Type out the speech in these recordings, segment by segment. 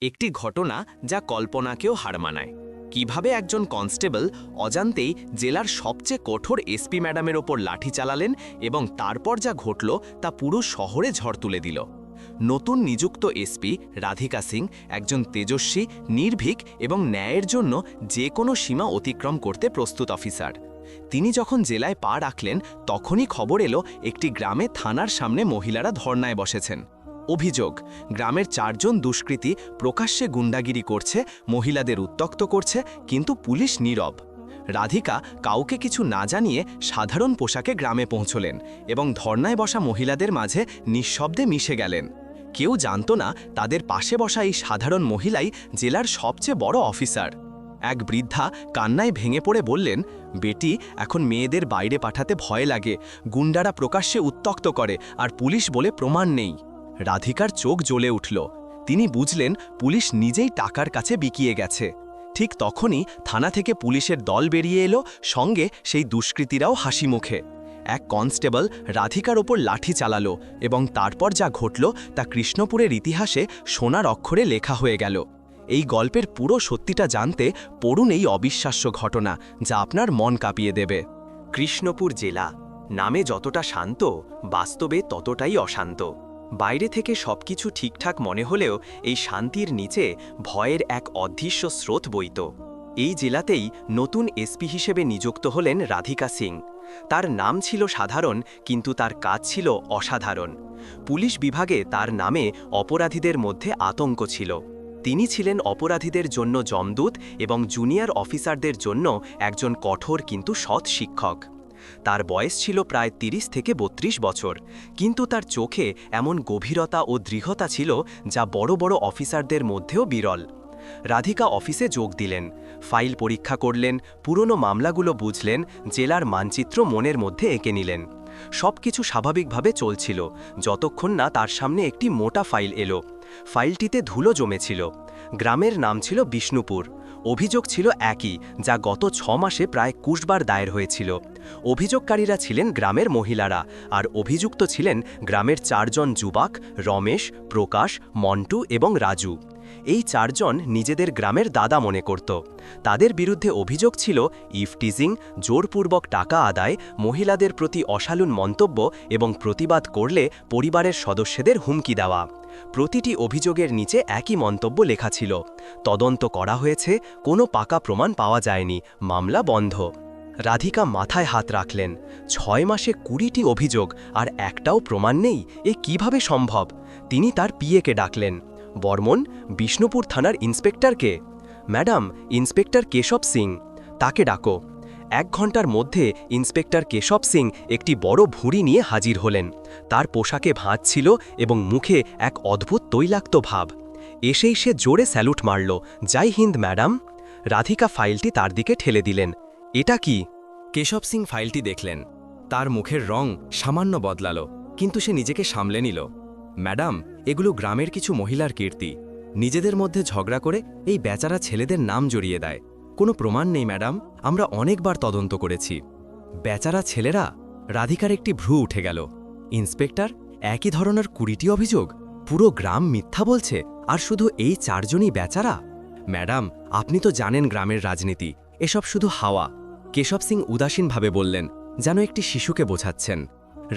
একটি ঘটনা যা কল্পনাকেও হার মানায়। কিভাবে একজন কনস্টেবল অজান্তেই জেলার সবচেয়ে কঠোর এসপি ম্যাডামের ওপর লাঠি চালালেন এবং তারপর যা ঘটল তা পুরো শহরে ঝড় তুলে দিল। নতুন নিযুক্ত এসপি রাধিকা সিং একজন তেজস্বী, নির্ভীক এবং ন্যায়ের জন্য যে কোনো সীমা অতিক্রম করতে প্রস্তুত অফিসার। তিনি যখন জেলায় পা রাখলেন তখনই খবর এলো একটি গ্রামে থানার সামনে মহিলারা ধর্নায় বসেছেন। অভিযোগ, গ্রামের 4 জন দুষ্কৃতী প্রকাশ্যে গুন্ডাগিরি করছে, মহিলাদের উত্ত্যক্ত করছে, কিন্তু পুলিশ নীরব। রাধিকা কাউকে কিছু না জানিয়ে সাধারণ পোশাকে গ্রামে পৌঁছলেন এবং ধর্নায় বসা মহিলাদের মাঝে নিঃশব্দে মিশে গেলেন। কেউ জানত না তাদের পাশে বসা এই সাধারণ মহিলাই জেলার সবচেয়ে বড় অফিসার। এক বৃদ্ধা কান্নায় ভেঙে পড়ে বললেন, বেটি, এখন মেয়েদের বাইরে পাঠাতে ভয় লাগে, গুন্ডারা প্রকাশ্যে উত্ত্যক্ত করে আর পুলিশ বলে প্রমাণ নেই। রাধিকার চোখ জ্বলে উঠল। তিনি বুঝলেন পুলিশ নিজেই টাকার কাছে বিকিয়ে গেছে। ঠিক তখনই থানা থেকে পুলিশের দল বেরিয়ে এলো, সঙ্গে সেই দুষ্কৃতীরাও হাসি মুখে। এক কনস্টেবল রাধিকার ওপর লাঠি চালালো এবং তারপর যা ঘটল তা কৃষ্ণপুরের ইতিহাসে সোনার অক্ষরে লেখা হয়ে গেল। এই গল্পের পুরো সত্যিটা জানতে পড়ুন এই অবিশ্বাস্য ঘটনা, যা আপনার মন কাঁপিয়ে দেবে। কৃষ্ণপুর জেলা নামে যতটা শান্ত, বাস্তবে ততটাই অশান্ত। বাইরে থেকে সবকিছু ঠিকঠাক মনে হলেও এই শান্তির নিচে ভয়ের এক অদৃশ্য স্রোত বইত। এই জেলাতেই নতুন এসপি হিসেবে নিযুক্ত হলেন রাধিকা সিং। তার নাম ছিল সাধারণ, কিন্তু তার কাজ ছিল অসাধারণ। পুলিশ বিভাগে তার নামে অপরাধীদের মধ্যে আতঙ্ক ছিল। তিনি ছিলেন অপরাধীদের জন্য যমদূত এবং জুনিয়র অফিসারদের জন্য একজন কঠোর কিন্তু সৎ শিক্ষক। তার বয়স ছিল প্রায় 30 থেকে 32 বছর, কিন্তু তার চোখে এমন গভীরতা ও দৃঢ়তা ছিল যা বড় বড় অফিসারদের মধ্যেও বিরল। রাধিকা অফিসে যোগ দিলেন, ফাইল পরীক্ষা করলেন, পুরনো মামলাগুলো বুঝলেন, জেলার মানচিত্র মনের মধ্যে এঁকে নিলেন। সবকিছু স্বাভাবিকভাবে চলছিল, যতক্ষণ না তার সামনে একটি মোটা ফাইল এলো। ফাইলটিতে ধুলো জমেছিল। গ্রামের নাম ছিল বিষ্ণুপুর। অভিযোগ ছিল একই, যা গত 6 মাসে প্রায় 20 বার দায়ের হয়েছিল। অভিযোগকারীরা ছিলেন গ্রামের মহিলারা, আর অভিযুক্ত ছিলেন গ্রামের 4 জন যুবক, রমেশ, প্রকাশ, মন্টু এবং রাজু। এই 4 জন নিজেদের গ্রামের দাদা মনে করত। তাদের বিরুদ্ধে অভিযোগ ছিল ইফটিজিং, জোরপূর্বক টাকা আদায়, মহিলাদের প্রতি অশালীন মন্তব্য এবং প্রতিবাদ করলে পরিবারের সদস্যদের হুমকি দেওয়া। প্রতিটি অভিযোগের নিচে একই মন্তব্য লেখা ছিল, তদন্ত করা হয়েছে, কোনো পাকা প্রমাণ পাওয়া যায়নি, মামলা বন্ধ। রাধিকা মাথায় হাত রাখলেন। 6 মাসে 20টি অভিযোগ আর একটাও প্রমাণ নেই, এ কিভাবে সম্ভব? তিনি তার পিএকে ডাকলেন। বর্মন, বিষ্ণুপুর থানার ইন্সপেক্টরকে। Madam, inspector Keshab Singh. তাকে ডাকো। 1 ঘন্টার মধ্যে ইন্সপেক্টর কেশব সিং একটি বড় ভুঁড়ি নিয়ে হাজির হলেন। তার পোশাকে ভাঁজ ছিল এবং মুখে এক অদ্ভুত তৈলাক্ত ভাব। এসেই সে জোরে স্যালুট মারল, জয় হিন্দ ম্যাডাম। রাধিকা ফাইলটি তার দিকে ঠেলে দিলেন। এটা কি? কেশব সিং ফাইলটি দেখলেন। তার মুখের রং সামান্য বদলালো, কিন্তু সে নিজেকে সামলে নিল। ম্যাডাম, এগুলো গ্রামের কিছু মহিলার কীর্তি। নিজেদের মধ্যে ঝগড়া করে এই বেচারা ছেলেদের নাম জড়িয়ে দেয়। কোনো প্রমাণ নেই ম্যাডাম, আমরা অনেকবার তদন্ত করেছি। বেচারা ছেলেরা? রাধিকার একটি ভ্রু উঠে গেল। ইন্সপেক্টর, একই ধরনের 20টি অভিযোগ? পুরো গ্রাম মিথ্যা বলছে, আর শুধু এই 4 জনই বেচারা? ম্যাডাম, আপনি তো জানেন গ্রামের রাজনীতি, এসব শুধু হাওয়া। কেশব সিং উদাসীনভাবে বললেন, যেন একটি শিশুকে বোঝাচ্ছেন।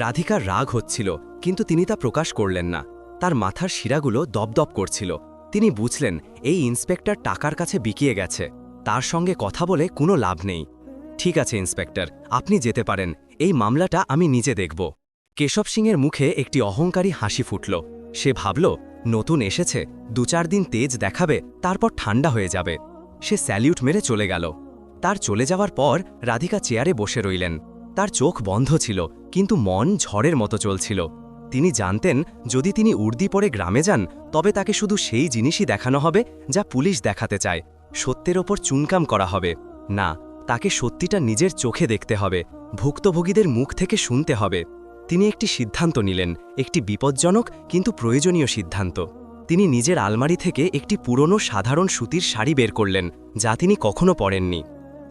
রাধিকার রাগ হচ্ছিল, কিন্তু তিনি তা প্রকাশ করলেন না। তার মাথার শিরাগুলো দপদপ করছিল। তিনি বুঝলেন এই ইন্সপেক্টর টাকার কাছে বিকিয়ে গেছে। তার সঙ্গে কথা বলে কোনো লাভ নেই। ঠিক আছে ইন্সপেক্টর, আপনি যেতে পারেন, এই মামলাটা আমি নিজে দেখব। কেশব সিংয়ের মুখে একটি অহংকারী হাসি ফুটল। সে ভাবল, নতুন এসেছে, 2-4 দিন তেজ দেখাবে, তারপর ঠান্ডা হয়ে যাবে। সে স্যালিউট মেরে চলে গেল। তার চলে যাওয়ার পর রাধিকা চেয়ারে বসে রইলেন। তার চোখ বন্ধ ছিল, কিন্তু মন ঝড়ের মতো চলছিল। তিনি জানতেন যদি তিনি উর্দি পরে গ্রামে যান, তবে তাকে শুধু সেই জিনিসই দেখানো হবে যা পুলিশ দেখাতে চায়। সত্যের ওপর চুনকাম করা হবে না, তাকে সত্যিটা নিজের চোখে দেখতে হবে, ভুক্তভোগীদের মুখ থেকে শুনতে হবে। তিনি একটি সিদ্ধান্ত নিলেন, একটি বিপজ্জনক কিন্তু প্রয়োজনীয় সিদ্ধান্ত। তিনি নিজের আলমারি থেকে একটি পুরনো সাধারণ সুতির শাড়ি বের করলেন, যা তিনি কখনো পরেননি।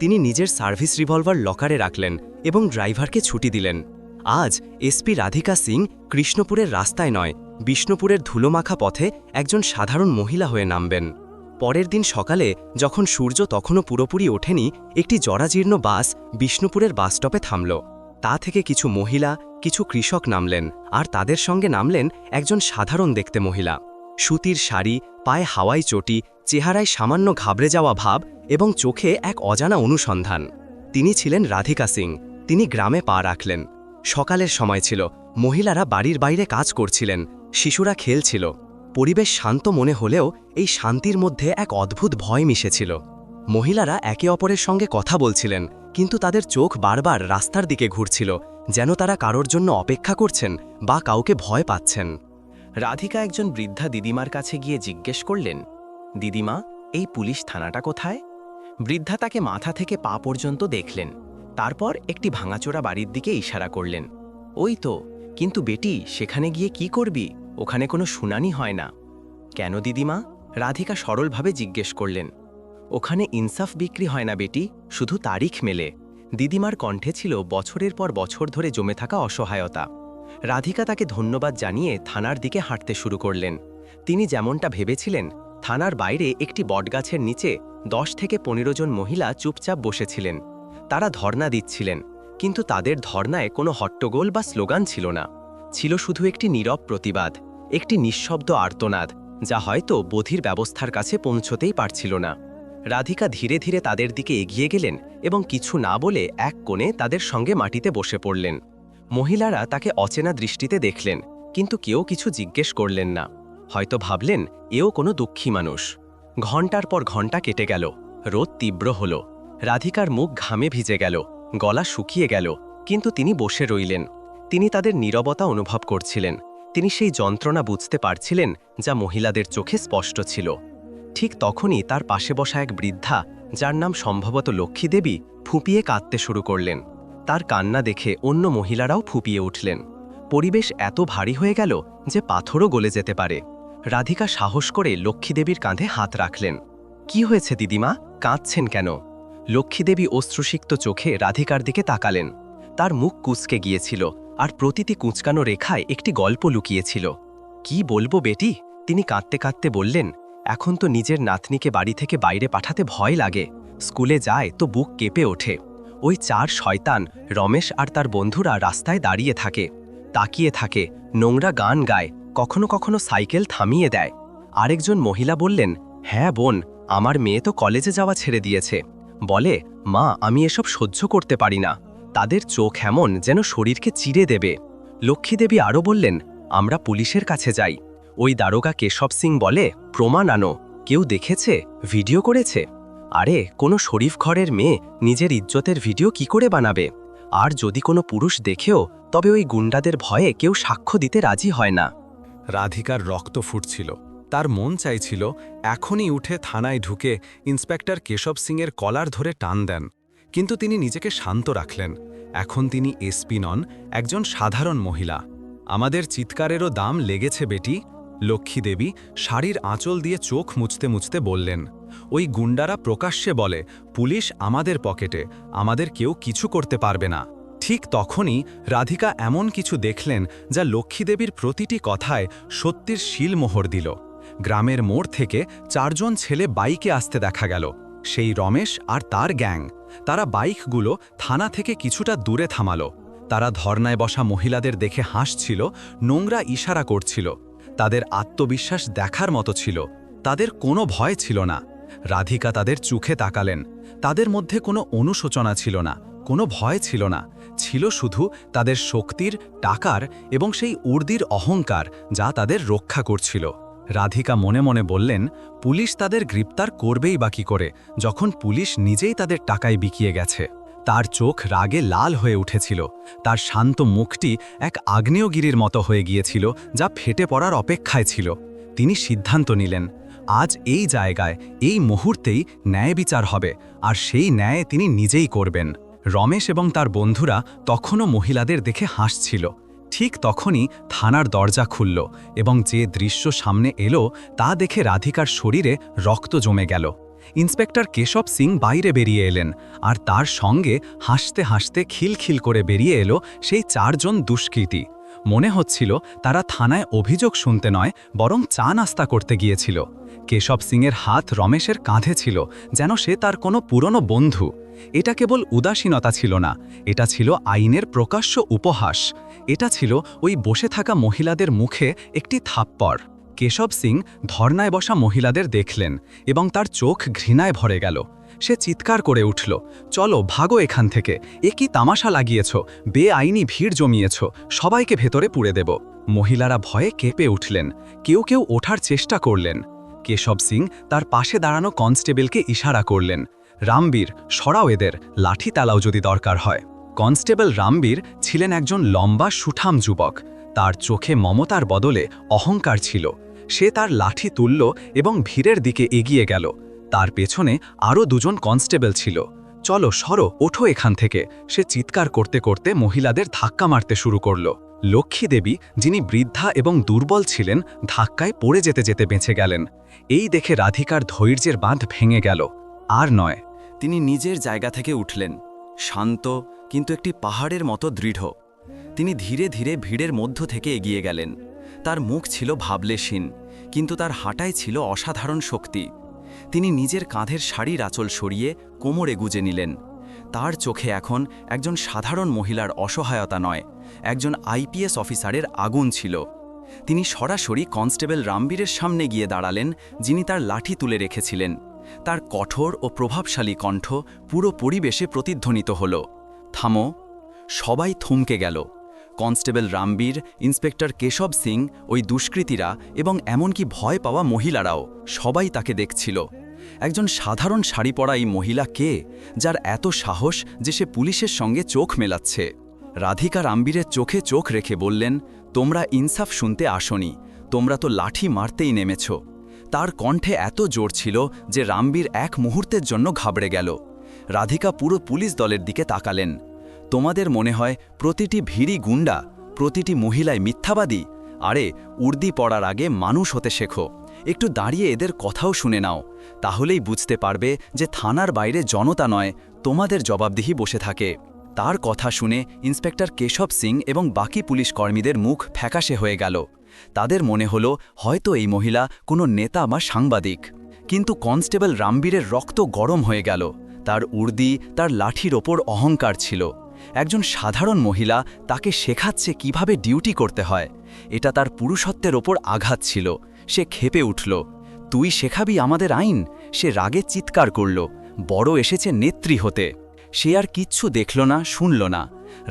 তিনি নিজের সার্ভিস রিভলভার লকারে রাখলেন এবং ড্রাইভারকে ছুটি দিলেন। আজ এসপি রাধিকা সিং কৃষ্ণপুরের রাস্তায় নয়, বিষ্ণুপুরের ধুলোমাখা পথে একজন সাধারণ মহিলা হয়ে নামবেন। পরের দিন সকালে যখন সূর্য তখনও পুরোপুরি ওঠেনি, একটি জরাজীর্ণ বাস বিষ্ণুপুরের বাসস্টপে থামল। তা থেকে কিছু মহিলা, কিছু কৃষক নামলেন, আর তাদের সঙ্গে নামলেন একজন সাধারণ দেখতে মহিলা। সুতির শাড়ি, পায়ে হাওয়াই চটি, চেহারায় সামান্য ঘাবড়ে যাওয়া ভাব এবং চোখে এক অজানা অনুসন্ধান। তিনি ছিলেন রাধিকা সিং। তিনি গ্রামে পা রাখলেন। সকালের সময় ছিল, মহিলারা বাড়ির বাইরে কাজ করছিলেন, শিশুরা খেলছিল। পরিবেশ শান্ত মনে হলেও এই শান্তির মধ্যে এক অদ্ভুত ভয় মিশেছিল। মহিলারা একে অপরের সঙ্গে কথা বলছিলেন, কিন্তু তাদের চোখ বারবার রাস্তার দিকে ঘুরছিল, যেন তারা কারোর জন্য অপেক্ষা করছেন বা কাউকে ভয় পাচ্ছেন। রাধিকা একজন বৃদ্ধা দিদিমার কাছে গিয়ে জিজ্ঞেস করলেন, দিদিমা, এই পুলিশ থানাটা কোথায়? বৃদ্ধা তাকে মাথা থেকে পা পর্যন্ত দেখলেন। তারপর একটি ভাঙাচোরা বাড়ির দিকে ইশারা করলেন। ওই তো, কিন্তু বেটি, সেখানে গিয়ে কি করবি? ওখানে কোনো শুনানি হয় না। কেন দিদিমা? রাধিকা সরলভাবে জিজ্ঞেস করলেন। ওখানে ইনসাফ বিক্রি হয় না বেটি, শুধু তারিখ মেলে। দিদিমার কণ্ঠে ছিল বছরের পর বছর ধরে জমে থাকা অসহায়তা। রাধিকা তাকে ধন্যবাদ জানিয়ে থানার দিকে হাঁটতে শুরু করলেন। তিনি যেমনটা ভেবেছিলেন, থানার বাইরে একটি বটগাছের নিচে 10 থেকে 15 জন মহিলা চুপচাপ বসেছিলেন। তারা ধর্ণা দিচ্ছিলেন, কিন্তু তাদের ধর্ণায় কোনো হট্টগোল বা স্লোগান ছিল না। ছিল শুধু একটি নীরব প্রতিবাদ, একটি নিঃশব্দ আর্তনাদ, যা হয়তো বধির ব্যবস্থার কাছে পৌঁছতেই পারছিল না। রাধিকা ধীরে ধীরে তাদের দিকে এগিয়ে গেলেন এবং কিছু না বলে এক কোণে তাদের সঙ্গে মাটিতে বসে পড়লেন। মহিলারা তাকে অচেনা দৃষ্টিতে দেখলেন, কিন্তু কেউ কিছু জিজ্ঞেস করলেন না। হয়তো ভাবলেন এও কোনো দুঃখী মানুষ। ঘণ্টার পর ঘণ্টা কেটে গেল। রোদ তীব্র হল। রাধিকার মুখ ঘামে ভিজে গেল, গলা শুকিয়ে গেল, কিন্তু তিনি বসে রইলেন। তিনি তাদের নীরবতা অনুভব করছিলেন। তিনি সেই যন্ত্রণা বুঝতে পারছিলেন যা মহিলাদের চোখে স্পষ্ট ছিল। ঠিক তখনই তার পাশে বসা এক বৃদ্ধা, যার নাম সম্ভবত লক্ষ্মী দেবী, ফুঁপিয়ে কাঁদতে শুরু করলেন। তার কান্না দেখে অন্য মহিলারাও ফুঁপিয়ে উঠলেন। পরিবেশ এত ভারী হয়ে গেল যে পাথরও গলে যেতে পারে। রাধিকা সাহস করে লক্ষ্মী দেবীর কাঁধে হাত রাখলেন। কি হয়েছে দিদিমা, কাঁদছেন কেন? লক্ষ্মী দেবী অশ্রুসিক্ত চোখে রাধিকার দিকে তাকালেন। তার মুখ কুঁচকে গিয়েছিল, আর প্রতিটি কুঁচকানো রেখায় একটি গল্প লুকিয়েছিল। কি বলবো বেটি? তিনি কাঁদতে কাঁদতে বললেন, এখন তো নিজের নাতনিকে বাড়ি থেকে বাইরে পাঠাতে ভয় লাগে। স্কুলে যায় তো বুক কেঁপে ওঠে। ওই 4 শয়তান রমেশ আর তার বন্ধুরা রাস্তায় দাঁড়িয়ে থাকে, তাকিয়ে থাকে, নোংরা গান গায়, কখনো কখনো সাইকেল থামিয়ে দেয়। আরেকজন মহিলা বললেন, হ্যাঁ বোন, আমার মেয়ে তো কলেজে যাওয়া ছেড়ে দিয়েছে। বলে, মা, আমি এসব সহ্য করতে পারি না। তাদের চোখ এমন যেন শরীরকে চিরে দেবে। লক্ষ্মী দেবী আরও বললেন, আমরা পুলিশের কাছে যাই। ওই দারোগা কেশব সিং বলে, প্রমাণ আনো। কেউ দেখেছে, ভিডিও করেছে? আরে, কোনো শরীফ ঘরের মেয়ে নিজের ইজ্জতের ভিডিও কি করে বানাবে? আর যদি কোনো পুরুষ দেখেও, তবে ওই গুন্ডাদের ভয়ে কেউ সাক্ষ্য দিতে রাজি হয় না। রাধিকার রক্ত ফুটছিল। তার মন চাইছিল এখনই উঠে থানায় ঢুকে ইন্সপেক্টর কেশব সিংয়ের কলার ধরে টান দেন, কিন্তু তিনি নিজেকে শান্ত রাখলেন। এখন তিনি এসপি নন, একজন সাধারণ মহিলা। আমাদের চিৎকারেরও দাম লেগেছে বেটি, লক্ষ্মী দেবী শাড়ির আঁচল দিয়ে চোখ মুছতে মুছতে বললেন। ওই গুন্ডারা প্রকাশ্যে বলে, পুলিশ আমাদের পকেটে, আমাদের কেউ কিছু করতে পারবে না। ঠিক তখনই রাধিকা এমন কিছু দেখলেন যা লক্ষ্মীদেবীর প্রতিটি কথায় সত্যির শিলমোহর দিল। গ্রামের মোড় থেকে 4 জন ছেলে বাইকে আসতে দেখা গেল। সেই রমেশ আর তার গ্যাং। তারা বাইকগুলো থানা থেকে কিছুটা দূরে থামালো। তারা ধর্নায় বসা মহিলাদের দেখে হাসছিল, নোংরা ইশারা করছিল। তাদের আত্মবিশ্বাস দেখার মতো ছিল। তাদের কোনো ভয় ছিল না। রাধিকা তাদের চোখে তাকালেন। তাদের মধ্যে কোনো অনুশোচনা ছিল না, কোনো ভয় ছিল না। ছিল শুধু তাদের শক্তির, টাকার এবং সেই উর্দির অহংকার যা তাদের রক্ষা করছিল। রাধিকা মনে মনে বললেন, পুলিশ তাদের গ্রেপ্তার করবেই বা কি করে, যখন পুলিশ নিজেই তাদের টাকায় বিকিয়ে গেছে। তার চোখ রাগে লাল হয়ে উঠেছিল। তার শান্ত মুখটি এক আগ্নেয়গিরির মতো হয়ে গিয়েছিল, যা ফেটে পড়ার অপেক্ষায় ছিল। তিনি সিদ্ধান্ত নিলেন, আজ এই জায়গায়, এই মুহূর্তেই ন্যায় বিচার হবে, আর সেই ন্যায় তিনি নিজেই করবেন। রমেশ এবং তার বন্ধুরা তখনও মহিলাদের দেখে হাসছিল। ঠিক তখনই থানার দরজা খুলল এবং যে দৃশ্য সামনে এলো তা দেখে রাধিকার শরীরে রক্ত জমে গেল। ইন্সপেক্টর কেশব সিং বাইরে বেরিয়ে এলেন, আর তার সঙ্গে হাসতে হাসতে খিলখিল করে বেরিয়ে এলো সেই 4 জন দুষ্কৃতী। মনে হচ্ছিল তারা থানায় অভিযোগ শুনতে নয় বরং চা নাস্তা করতে গিয়েছিল। কেশব সিংয়ের হাত রমেশের কাঁধে ছিল, যেন সে তার কোনো পুরনো বন্ধু। এটা কেবল উদাসীনতা ছিল না, এটা ছিল আইনের প্রকাশ্য উপহাস। এটা ছিল ওই বসে থাকা মহিলাদের মুখে একটি থাপ্পড়। কেশব সিং ধর্নায় বসা মহিলাদের দেখলেন এবং তার চোখ ঘৃণায় ভরে গেল। সে চিৎকার করে উঠল, চলো ভাগো এখান থেকে, এ কি তামাশা লাগিয়েছ, বেআইনি ভিড় জমিয়েছ, সবাইকে ভেতরে পুড়ে দেব। মহিলারা ভয়ে কেঁপে উঠলেন, কেউ কেউ ওঠার চেষ্টা করলেন। কেশব সিং তার পাশে দাঁড়ানো কনস্টেবলকে ইশারা করলেন, রামবীর, সরাও এদের, লাঠি তালাও যদি দরকার হয়। কনস্টেবল রামবীর ছিলেন একজন লম্বা সুঠাম যুবক। তার চোখে মমতার বদলে অহংকার ছিল। সে তার লাঠি তুলল এবং ভিড়ের দিকে এগিয়ে গেল। তার পেছনে আরও দুজন কনস্টেবল ছিল। চলো সরো, ওঠো এখান থেকে, সে চিৎকার করতে করতে মহিলাদের ধাক্কা মারতে শুরু করল। লক্ষ্মী দেবী, যিনি বৃদ্ধা এবং দুর্বল ছিলেন, ধাক্কায় পড়ে যেতে যেতে বেঁচে গেলেন। এই দেখে রাধিকার ধৈর্যের বাঁধ ভেঙে গেল। আর নয়, তিনি নিজের জায়গা থেকে উঠলেন, শান্ত কিন্তু একটি পাহাড়ের মতো দৃঢ়। তিনি ধীরে ধীরে ভিড়ের মধ্য থেকে এগিয়ে গেলেন। তার মুখ ছিল ভাবলেশীন, কিন্তু তার হাঁটায় ছিল অসাধারণ শক্তি। তিনি নিজের কাঁধের শাড়ির আঁচল সরিয়ে কোমরে গুজে নিলেন। তার চোখে এখন একজন সাধারণ মহিলার অসহায়তা নয়, একজন আইপিএস অফিসারের আগুন ছিল। তিনি সরাসরি কনস্টেবল রামবীরের সামনে গিয়ে দাঁড়ালেন, যিনি তার লাঠি তুলে রেখেছিলেন। তার কঠোর ও প্রভাবশালী কণ্ঠ পুরো পরিবেশে প্রতিধ্বনিত হল, থামো। সবাই থমকে গেল। কনস্টেবল রামবীর, ইন্সপেক্টর কেশব সিং, ওই দুষ্কৃতীরা এবং এমনকি ভয় পাওয়া মহিলারাও সবাই তাকে দেখছিল। একজন সাধারণ শাড়ি পরা এই মহিলা কে, যার এত সাহস যে সে পুলিশের সঙ্গে চোখ মেলাচ্ছে? রাধিকা রামবীরের চোখে চোখ রেখে বললেন, তোমরা ইনসাফ শুনতে আসনি, তোমরা তো লাঠি মারতেই নেমেছ। তার কণ্ঠে এত জোর ছিল যে রামবীর এক মুহূর্তের জন্য ঘাবড়ে গেল। রাধিকা পুরো পুলিশ দলের দিকে তাকালেন। তোমাদের মনে হয় প্রতিটি ভিড়ি গুন্ডা, প্রতিটি মহিলায় মিথ্যাবাদী? আরে, উর্দি পড়ার আগে মানুষ হতে শেখো। একটু দাঁড়িয়ে এদের কথাও শুনে নাও, তাহলেই বুঝতে পারবে যে থানার বাইরে জনতা নয়, তোমাদের জবাবদিহি বসে থাকে। তার কথা শুনে ইন্সপেক্টর কেশব সিং এবং বাকি পুলিশ কর্মীদের মুখ ফ্যাকাশে হয়ে গেল। তাদের মনে হলো হয়তো এই মহিলা কোনো নেতা বা সাংবাদিক। কিন্তু কনস্টেবল রামবীরের রক্ত গরম হয়ে গেল। তার উর্দি, তার লাঠির ওপর অহংকার ছিল। একজন সাধারণ মহিলা তাকে শেখাচ্ছে কিভাবে ডিউটি করতে হয়। এটা তার পুরুষত্বের ওপর আঘাত ছিল। সে ক্ষেপে উঠল, তুই শেখাবি আমাদের আইন? সে রাগে চিৎকার করল, বড় এসেছে নেত্রী হতে। সে আর কিচ্ছু দেখল না, শুনল না।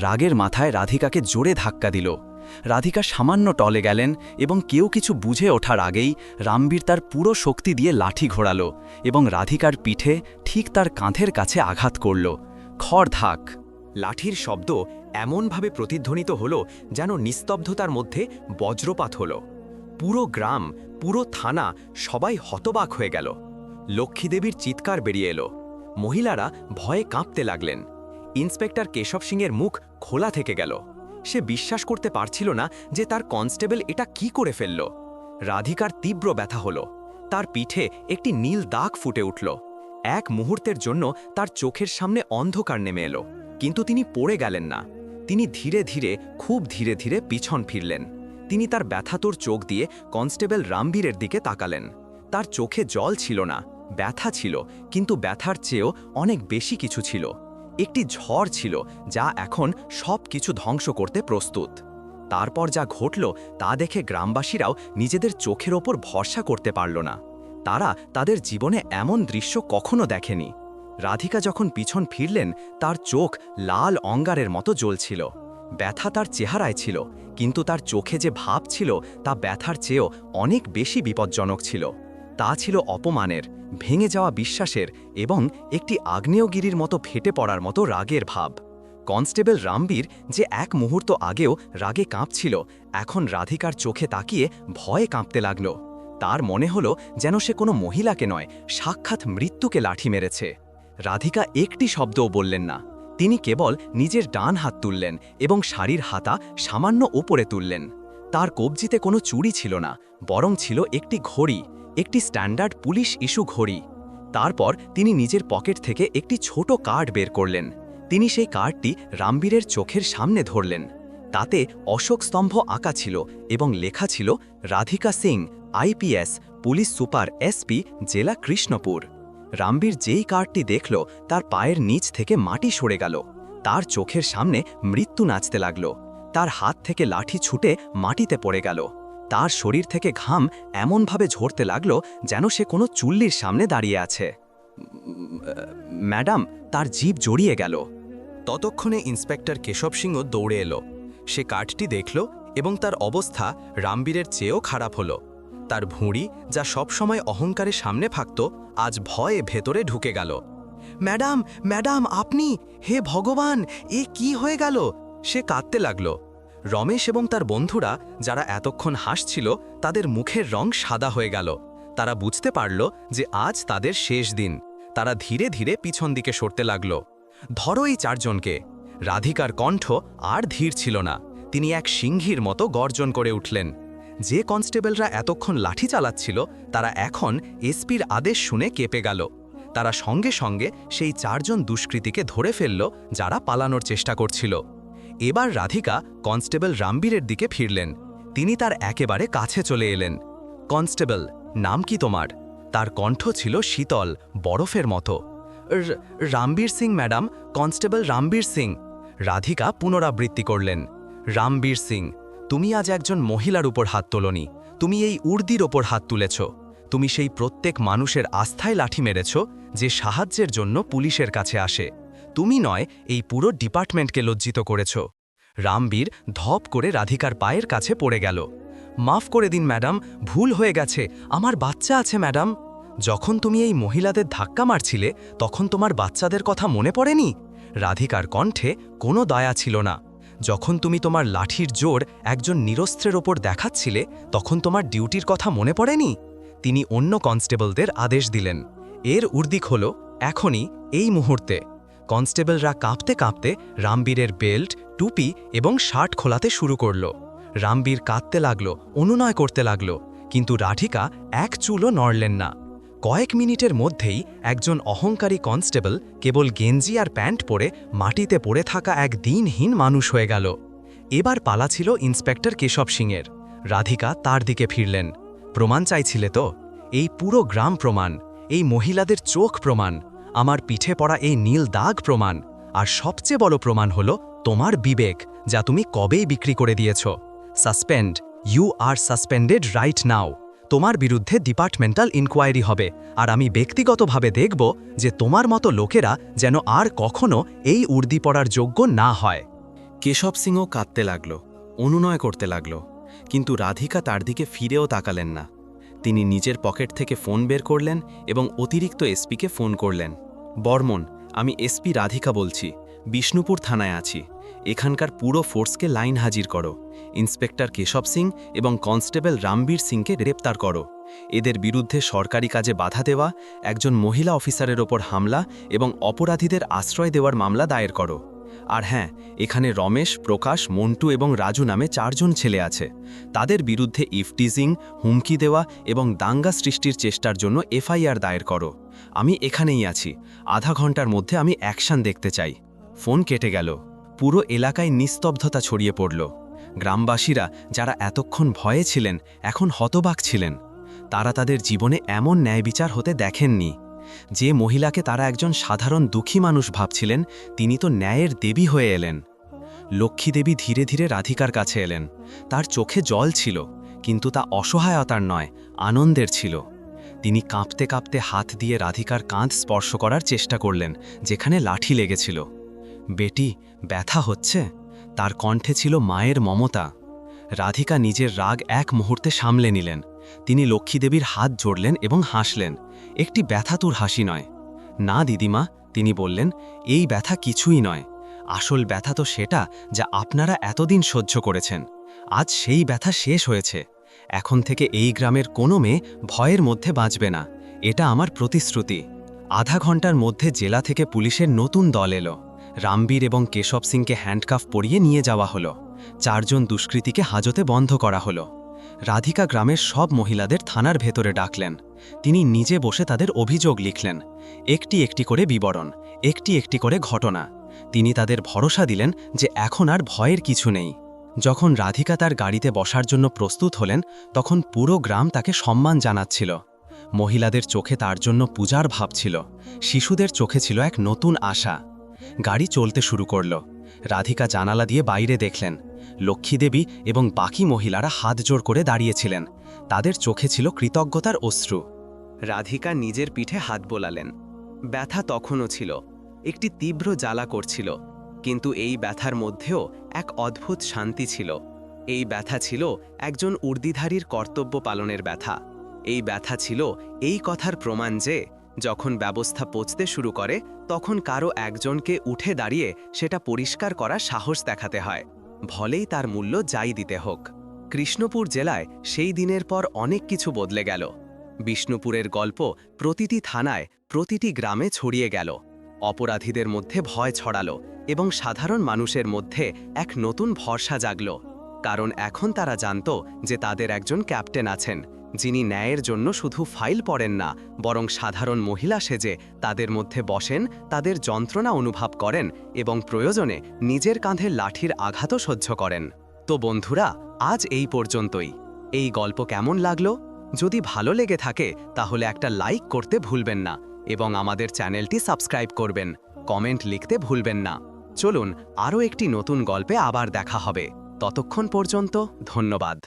রাগের মাথায় রাধিকাকে জোরে ধাক্কা দিল। রাধিকা সামান্য টলে গেলেন এবং কেউ কিছু বুঝে ওঠার আগেই রামবীর তার পুরো শক্তি দিয়ে লাঠি ঘোরালো এবং রাধিকার পিঠে ঠিক তার কাঁধের কাছে আঘাত করল। খড়ধাক। লাঠির শব্দ এমনভাবে প্রতিধ্বনিত হল যেন নিস্তব্ধতার মধ্যে বজ্রপাত হল। পুরো গ্রাম, পুরো থানা সবাই হতবাক হয়ে গেল। লক্ষ্মীদেবীর চিৎকার বেরিয়ে এলো। মহিলারা ভয়ে কাঁপতে লাগলেন। ইন্সপেক্টর কেশব সিংয়ের মুখ খোলা থেকে গেল। সে বিশ্বাস করতে পারছিল না যে তার কনস্টেবল এটা কি করে ফেলল। রাধিকার তীব্র ব্যথা হল। তার পিঠে একটি নীল দাগ ফুটে উঠল। এক মুহূর্তের জন্য তার চোখের সামনে অন্ধকার নেমে এলো, কিন্তু তিনি পড়ে গেলেন না। তিনি ধীরে ধীরে, খুব ধীরে ধীরে পিছন ফিরলেন। তিনি তার ব্যথাতুর চোখ দিয়ে কনস্টেবল রামবীরের দিকে তাকালেন। তার চোখে জল ছিল না, ব্যথা ছিল, কিন্তু ব্যথার চেয়েও অনেক বেশি কিছু ছিল। একটি ঝড় ছিল যা এখন সব কিছু ধ্বংস করতে প্রস্তুত। তারপর যা ঘটল তা দেখে গ্রামবাসীরাও নিজেদের চোখের ওপর ভরসা করতে পারল না। তারা তাদের জীবনে এমন দৃশ্য কখনো দেখেনি। রাধিকা যখন পিছন ফিরলেন, তার চোখ লাল অঙ্গারের মতো জ্বলছিল। ব্যথা তার চেহারায় ছিল, কিন্তু তার চোখে যে ভাব ছিল তা ব্যথার চেয়েও অনেক বেশি বিপজ্জনক ছিল। তা ছিল অপমানের, ভেঙে যাওয়া বিশ্বাসের এবং একটি আগ্নেয়গিরির মতো ফেটে পড়ার মতো রাগের ভাব। কনস্টেবল রামবীর, যে এক মুহূর্ত আগেও রাগে কাঁপছিল, এখন রাধিকার চোখে তাকিয়ে ভয়ে কাঁপতে লাগল। তার মনে হলো যেন সে কোনো মহিলাকে নয়, সাক্ষাৎ মৃত্যুকে লাঠি মেরেছে। রাধিকা একটি শব্দও বললেন না। তিনি কেবল নিজের ডান হাত তুললেন এবং শাড়ির হাতা সামান্য ওপরে তুললেন। তার কবজিতে কোনো চুড়ি ছিল না, বরং ছিল একটি ঘড়ি, একটি স্ট্যান্ডার্ড পুলিশ ইস্যু ঘড়ি। তারপর তিনি নিজের পকেট থেকে একটি ছোট কার্ড বের করলেন। তিনি সেই কার্ডটি রামবীরের চোখের সামনে ধরলেন। তাতে অশোক স্তম্ভ আঁকা ছিল এবং লেখা ছিল Radhika Singh, IPS, police super SP, জেলা কৃষ্ণপুর। রামবীর যেই কার্ডটি দেখল তার পায়ের নিচ থেকে মাটি সরে গেল। তার চোখের সামনে মৃত্যু নাচতে লাগল। তার হাত থেকে লাঠি ছুটে মাটিতে পড়ে গেল। তার শরীর থেকে ঘাম এমনভাবে ঝরতে লাগল যেন সে কোনো চুল্লির সামনে দাঁড়িয়ে আছে। ম্যাডাম, তার জিভ জড়িয়ে গেল। ততক্ষণে ইন্সপেক্টর কেশব সিংহ দৌড়ে এলো। সে কার্ডটি দেখল এবং তার অবস্থা রামবীরের চেয়েও খারাপ হলো। তার ভুঁড়ি, যা সবসময় অহংকারে সামনে থাকত, আজ ভয়ে ভেতরে ঢুকে গেল। ম্যাডাম, ম্যাডাম, আপনি! হে ভগবান, এ কি হয়ে গেল? সে কাঁদতে লাগল। রমেশ এবং তার বন্ধুরা, যারা এতক্ষণ হাসছিল, তাদের মুখের রং সাদা হয়ে গেল। তারা বুঝতে পারল যে আজ তাদের শেষ দিন। তারা ধীরে ধীরে পিছন দিকে সরতে লাগল। ধরো এই চারজনকে! রাধিকার কণ্ঠ আর ধীর ছিল না। তিনি এক সিংহীর মতো গর্জন করে উঠলেন। যে কনস্টেবলরা এতক্ষণ লাঠি চালাচ্ছিল, তারা এখন এসপির আদেশ শুনে কেঁপে গেল। তারা সঙ্গে সঙ্গে সেই চারজন দুষ্কৃতীকে ধরে ফেলল, যারা পালানোর চেষ্টা করছিল। এবার রাধিকা কনস্টেবল রামবীরের দিকে ফিরলেন। তিনি তার একেবারে কাছে চলে এলেন। কনস্টেবল, নাম কি তোমার? তার কণ্ঠ ছিল শীতল, বরফের মতো। Rambir Singh madam, constable Rambir Singh. রাধিকা পুনরাবৃত্তি করলেন। রামবীর সিং, তুমি আজ একজন মহিলার উপর হাত তোলনি, তুমি এই উর্দির ওপর হাত তুলেছ। তুমি সেই প্রত্যেক মানুষের আস্থায় লাঠি মেরেছ যে সাহায্যের জন্য পুলিশের কাছে আসে। তুমি নয়, এই পুরো ডিপার্টমেন্টকে লজ্জিত করেছ। রামবীর ধপ করে রাধিকার পায়ের কাছে পড়ে গেল। মাফ করে দিন ম্যাডাম, ভুল হয়ে গেছে, আমার বাচ্চা আছে ম্যাডাম। যখন তুমি এই মহিলাদের ধাক্কা মারছিলে, তখন তোমার বাচ্চাদের কথা মনে পড়েনি? রাধিকার কণ্ঠে কোনো দয়া ছিল না। যখন তুমি তোমার লাঠির জোর একজন নিরস্ত্রের ওপর দেখাচ্ছিলে, তখন তোমার ডিউটির কথা মনে পড়েনি? তিনি অন্য কনস্টেবলদের আদেশ দিলেন, এর উর্দিক হল এখনই, এই মুহূর্তে। কনস্টেবলরা কাঁপতে কাঁপতে রামবীরের বেল্ট, টুপি এবং শার্ট খোলাতে শুরু করল। রামবীর কাঁদতে লাগল, অনুনয় করতে লাগল, কিন্তু রাধিকা এক চুলও নড়লেন না। কয়েক মিনিটের মধ্যেই একজন অহংকারী কনস্টেবল কেবল গেঞ্জি আর প্যান্ট পরে মাটিতে পড়ে থাকা এক দিনহীন মানুষ হয়ে গেল। এবার পালা ছিল ইন্সপেক্টর কেশব সিংয়ের। রাধিকা তার দিকে ফিরলেন। প্রমাণ চাইছিলে তো? এই পুরো গ্রাম প্রমাণ, এই মহিলাদের চোখ প্রমাণ, আমার পিঠে পড়া এই নীল দাগ প্রমাণ, আর সবচেয়ে বড় প্রমাণ হলো তোমার বিবেক, যা তুমি কবেই বিক্রি করে দিয়েছ। Suspend, you are suspended right now. তোমার বিরুদ্ধে ডিপার্টমেন্টাল ইনকোয়ারি হবে, আর আমি ব্যক্তিগতভাবে দেখব যে তোমার মতো লোকেরা যেন আর কখনো এই উর্দি পড়ার যোগ্য না হয়। কেশব সিংও কাঁদতে লাগল, অনুনয় করতে লাগল, কিন্তু রাধিকা তার দিকে ফিরেও তাকালেন না। তিনি নিজের পকেট থেকে ফোন বের করলেন এবং অতিরিক্ত এসপিকে ফোন করলেন। বর্মন, আমি এসপি রাধিকা বলছি, বিষ্ণুপুর থানায় আছি। এখানকার পুরো ফোর্সকে লাইন হাজির করো। ইন্সপেক্টর কেশব সিং এবং কনস্টেবল রামবীর সিংকে গ্রেপ্তার করো। এদের বিরুদ্ধে সরকারি কাজে বাধা দেওয়া, একজন মহিলা অফিসারের ওপর হামলা এবং অপরাধীদের আশ্রয় দেওয়ার মামলা দায়ের করো। আর হ্যাঁ, এখানে রমেশ, প্রকাশ, মন্টু এবং রাজু নামে 4 জন ছেলে আছে। তাদের বিরুদ্ধে ইফটিজিং, হুমকি দেওয়া এবং দাঙ্গা সৃষ্টির চেষ্টার জন্য এফআইআর দায়ের করো। আমি এখানেই আছি, আধা ঘন্টার মধ্যে আমি অ্যাকশন দেখতে চাই। ফোন কেটে গেল। পুরো এলাকায় নিস্তব্ধতা ছড়িয়ে পড়ল। গ্রামবাসীরা, যারা এতক্ষণ ভয়ে ছিলেন, এখন হতবাক ছিলেন। তারা তাদের জীবনে এমন ন্যায়বিচার হতে দেখেননি। যে মহিলাকে তারা একজন সাধারণ দুঃখী মানুষ ভাবছিলেন, তিনি তো ন্যায়ের দেবী হয়ে এলেন। লক্ষ্মী দেবী ধীরে ধীরে রাধিকার কাছে এলেন। তার চোখে জল ছিল, কিন্তু তা অসহায়তার নয়, আনন্দের ছিল। তিনি কাঁপতে কাঁপতে হাত দিয়ে রাধিকার কাঁধ স্পর্শ করার চেষ্টা করলেন, যেখানে লাঠি লেগেছিল। বেটি, ব্যথা হচ্ছে? তার কণ্ঠে ছিল মায়ের মমতা। রাধিকা নিজের রাগ এক মুহূর্তে সামলে নিলেন। তিনি লক্ষ্মীদেবীর হাত জড়লেন এবং হাসলেন। একটি ব্যথাতুর হাসি নয়। না দিদিমা, তিনি বললেন, এই ব্যথা কিছুই নয়। আসল ব্যথা তো সেটা যা আপনারা এতদিন সহ্য করেছেন। আজ সেই ব্যথা শেষ হয়েছে। এখন থেকে এই গ্রামের কোনো মেয়ে ভয়ের মধ্যে বাঁচবে না, এটা আমার প্রতিশ্রুতি। আধা ঘন্টার মধ্যে জেলা থেকে পুলিশের নতুন দল এলো। রামবীর এবং কেশব সিংকে হ্যান্ডকাফ পরিয়ে নিয়ে যাওয়া হলো। 4 জন দুষ্কৃতীকে হাজতে বন্ধ করা হলো। রাধিকা গ্রামের সব মহিলাদের থানার ভেতরে ডাকলেন। তিনি নিজে বসে তাদের অভিযোগ লিখলেন। একটি একটি করে বিবরণ, একটি একটি করে ঘটনা। তিনি তাদের ভরসা দিলেন যে এখন আর ভয়ের কিছু নেই। যখন রাধিকা তার গাড়িতে বসার জন্য প্রস্তুত হলেন তখন পুরো গ্রাম তাকে সম্মান জানাচ্ছিল। মহিলাদের চোখে তার জন্য পূজার ভাব ছিল, শিশুদের চোখে ছিল এক নতুন আশা। গাড়ি চলতে শুরু করল। রাধিকা জানালা দিয়ে বাইরে দেখলেন লক্ষ্মীদেবী এবং বাকি মহিলারা হাত জোড় করে দাঁড়িয়েছিলেন। তাদের চোখে ছিল কৃতজ্ঞতার অশ্রু। রাধিকা নিজের পিঠে হাত বোলালেন। ব্যথা তখনও ছিল, একটি তীব্র জ্বালা করছিল, কিন্তু এই ব্যথার মধ্যেও এক অদ্ভুত শান্তি ছিল। এই ব্যথা ছিল একজন ঊর্ধ্বধারীর কর্তব্য পালনের ব্যথা। এই ব্যথা ছিল এই কথার প্রমাণ যে যখন ব্যবস্থা পচতে শুরু করে তখন কারো একজনকে উঠে দাঁড়িয়ে সেটা পরিষ্কার করার সাহস দেখাতে হয়, ভলেই তার মূল্য যাই দিতে হোক। কৃষ্ণপুর জেলায় সেই দিনের পর অনেক কিছু বদলে গেল। বিষ্ণুপুরের গল্প প্রতিটি থানায়, প্রতিটি গ্রামে ছড়িয়ে গেল। অপরাধীদের মধ্যে ভয় ছড়ালো এবং সাধারণ মানুষের মধ্যে এক নতুন ভরসা জাগল। কারণ এখন তারা জানত যে তাদের একজন ক্যাপ্টেন আছেন, যিনি ন্যায়ের জন্য শুধু ফাইল পড়েন না, বরং সাধারণ মহিলা সেজে তাদের মধ্যে বসেন, তাদের যন্ত্রণা অনুভব করেন এবং প্রয়োজনে নিজের কাঁধে লাঠির আঘাতও সহ্য করেন। তো বন্ধুরা, আজ এই পর্যন্তই। এই গল্প কেমন লাগলো? যদি ভালো লেগে থাকে তাহলে একটা লাইক করতে ভুলবেন না এবং আমাদের চ্যানেলটি সাবস্ক্রাইব করবেন। কমেন্ট লিখতে ভুলবেন না। চলুন আরও একটি নতুন গল্পে আবার দেখা হবে। ততক্ষণ পর্যন্ত ধন্যবাদ।